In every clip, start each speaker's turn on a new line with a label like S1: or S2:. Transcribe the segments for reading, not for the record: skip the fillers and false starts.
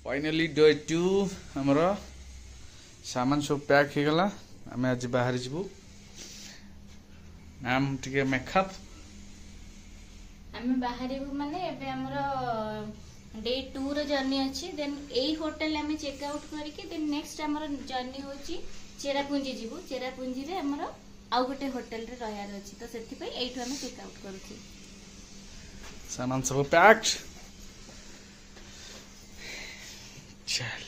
S1: Finally day 2 हमर सामान सब पैक हो गला। आम आज बाहर जीवु मैम टिके मेकअप
S2: आम बाहर माने एबे हमरो डे 2 रो जर्नी अछि। देन एई होटल आम चेक आउट करके देन नेक्स्ट हमरो जर्नी होची चेरापुंजी जीवु। चेरापुंजी रे हमरो आउ गोटे होटल रे रहयार अछि, तो सेति पई एइठो आम चेक आउट करूची।
S1: सामान सब पैक्ड। चल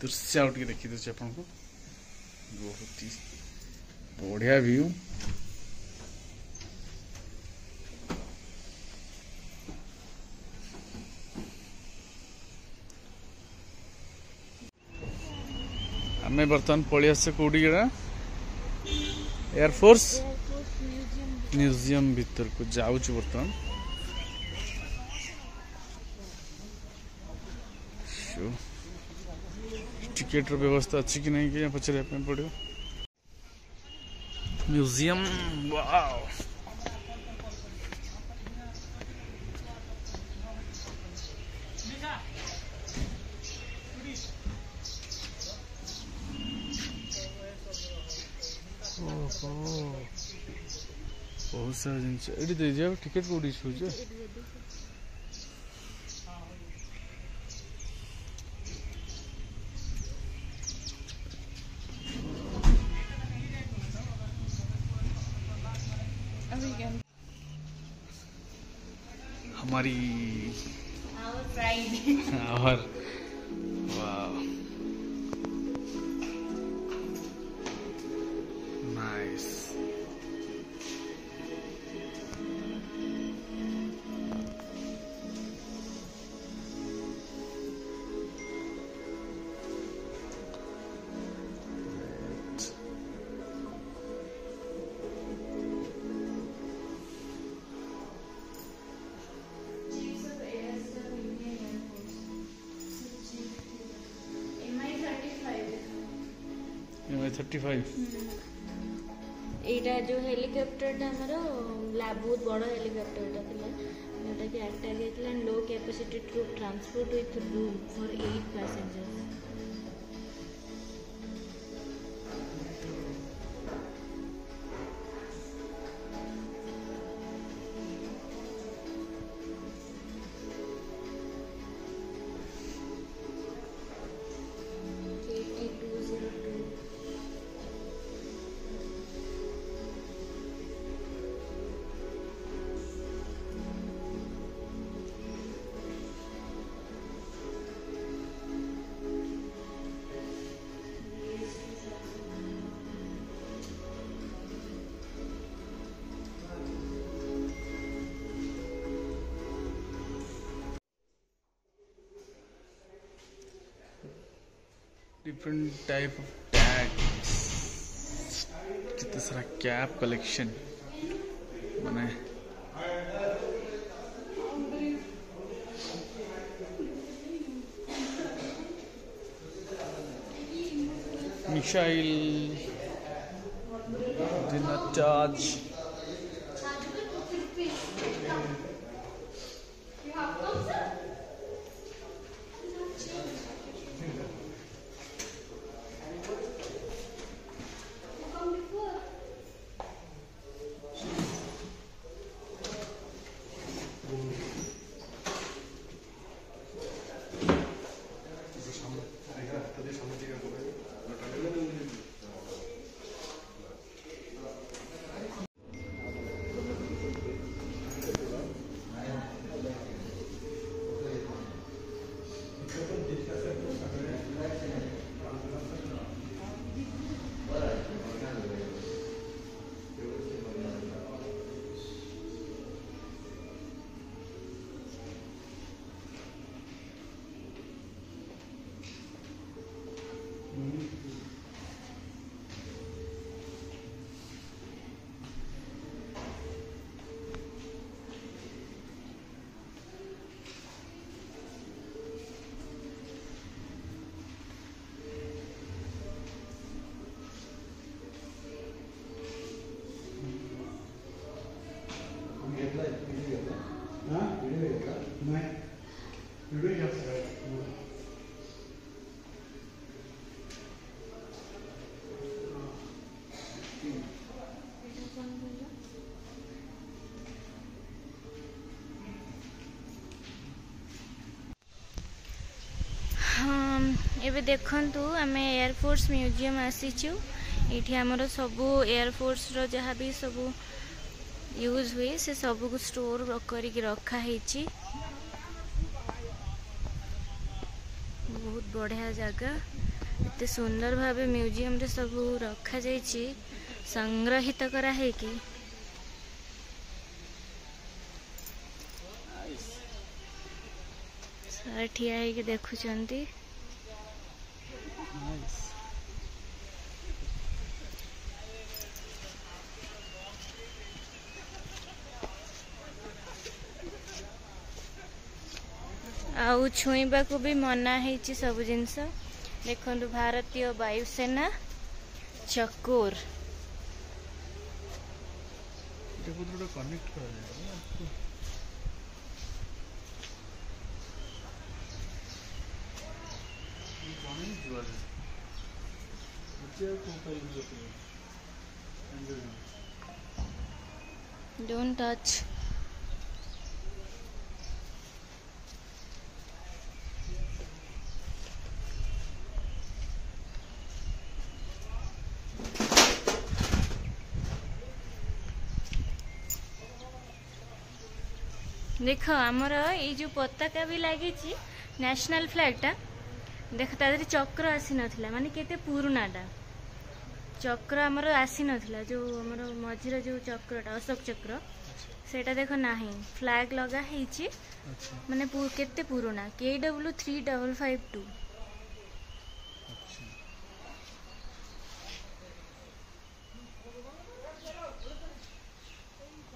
S1: दृश्य आउट के देखी दे अपन को बहुत ही बढ़िया व्यू। आमे बर्तमान पड़ी आसे कोडी गडा एयरफोर्स म्यूजियम भीतर को जाऊँ बर्तमान। टिकेट रो व्यवस्था अच्छी कि नहीं कि पचारे पड़ो। म्यूजियम वाओ बहुत सारा जिनस ये दे जाओ। टिकेट कोडी छुजे हमारी और वाव नाइस।
S2: एटा जो हेलीकॉप्टर हमरो बहुत बड़ हेलीकॉप्टर जोटा कि attack low capacity troop transport with room for 8 passengers.
S1: Different type of tags, कितना सारा कैप कलेक्शन माने मिसाइल दिनटाज
S2: एबे देखंतु आमे एयरफोर्स म्यूजियम आसीचु। एठी हमरो सबु एयरफोर्स रो जहाँ भी सबु यूज हुए से सबु को स्टोर करिक रखा हेची। बहुत बढ़िया जगह, एते सुंदर भावे म्यूजियम रे सबु रखा जाइची, संग्रहित करा है कि सारे ठिया है कि देखुचंती। आउ छुईबा को भी मना है सब जिनस। देखंतु भारतीय वायुसेना चकोर डोंट टच। देख आमर ये जो पताका भी लगी नेशनल फ्लैग टा देख तादरी चक्र आसी नथिला, माने केते पुरानाटा चक्र आमर आसी नथिला। जो आमर मझिर जो चक्रटा अशोक चक्र सेटा देख नाही, फ्लैग लगा हेची माने केते पुराना KW3552।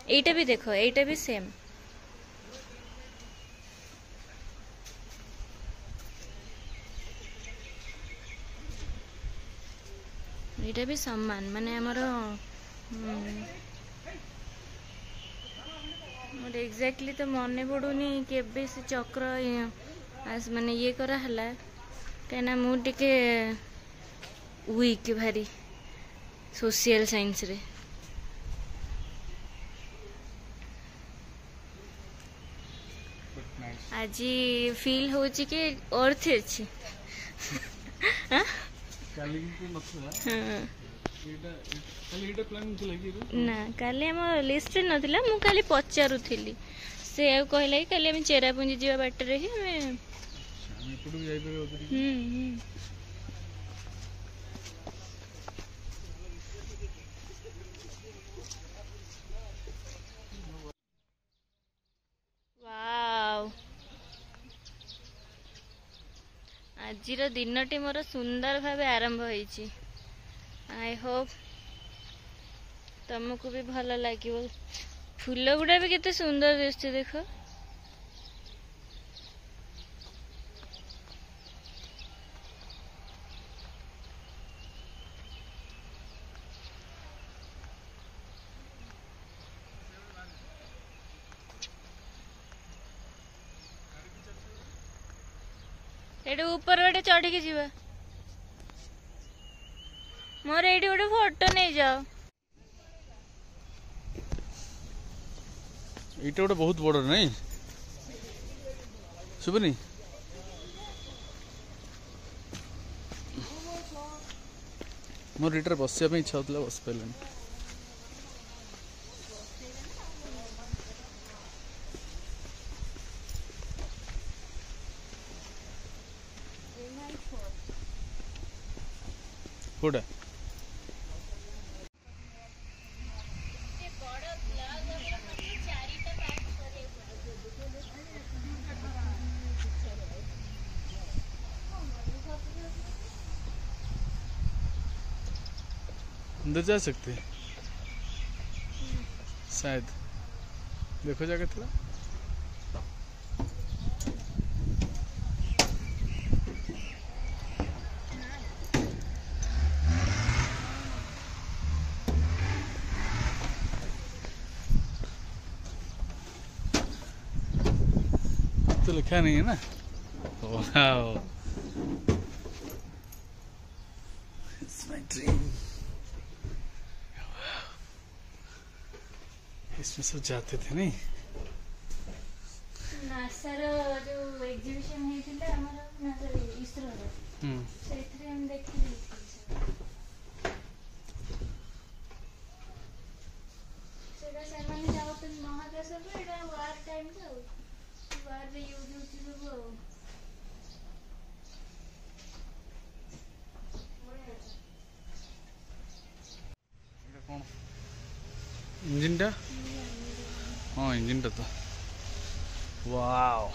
S2: एटा भी देखो, एटा भी सेम। एटा भी सम्मान माने हमरो मोर एग्जैक्टली तो मने पड़ुनी केबे से चक्र आज माने ये करा हला, कहना मु टिके वीक भारी सोशल साइंस रे। आज फील होची कि अर्थ अछि ना काली आम लिस्ट नथिला, मु खाली पचारुथिली से कहला कि काली हम चेरापुंजी जीवा बाटर ही वाव। आजिर दिनटी मोर सुंदर भावे आरंभ होईची। आई होप तुमको भी भल लगे। फूल गुड़ा भी केते सुंदर दिसते देख। एडे ऊपर गोटे चढ़ी के जीवा, मोर एडी गोटे फोटो नहीं जाओ।
S1: एटा गोटे बहुत बड़ नहीं शुभनी मोर एटार बसिया इच्छा होता बस पारे। कोड़ा अंदर जा सकते हैं शायद, देखो जाके थोड़ा। तो लिखा नहीं है ना। Wow. It's my dream. इसमें सब जाते थे नहीं?
S2: नासार जो एग्जीबिशन ହେଇଥିଲା ଆମର ନାସାର ଇସ୍ରୋର ସେଇଥିରେ ଆମେ ଦେଖିଲି ସେଟା ସେମାନେ ଯାଉଛନ୍ତି ମହାକାଶକୁ ଏଇଟା ୱାର ଟାଇମ୍ ଆଉ ୱାରରେ ୟୁଜ୍ ହଉଛି ସବୁ ଆଉ
S1: এটা কোন ইঞ্জিনটা? हाँ इंजिन टा तो वाओ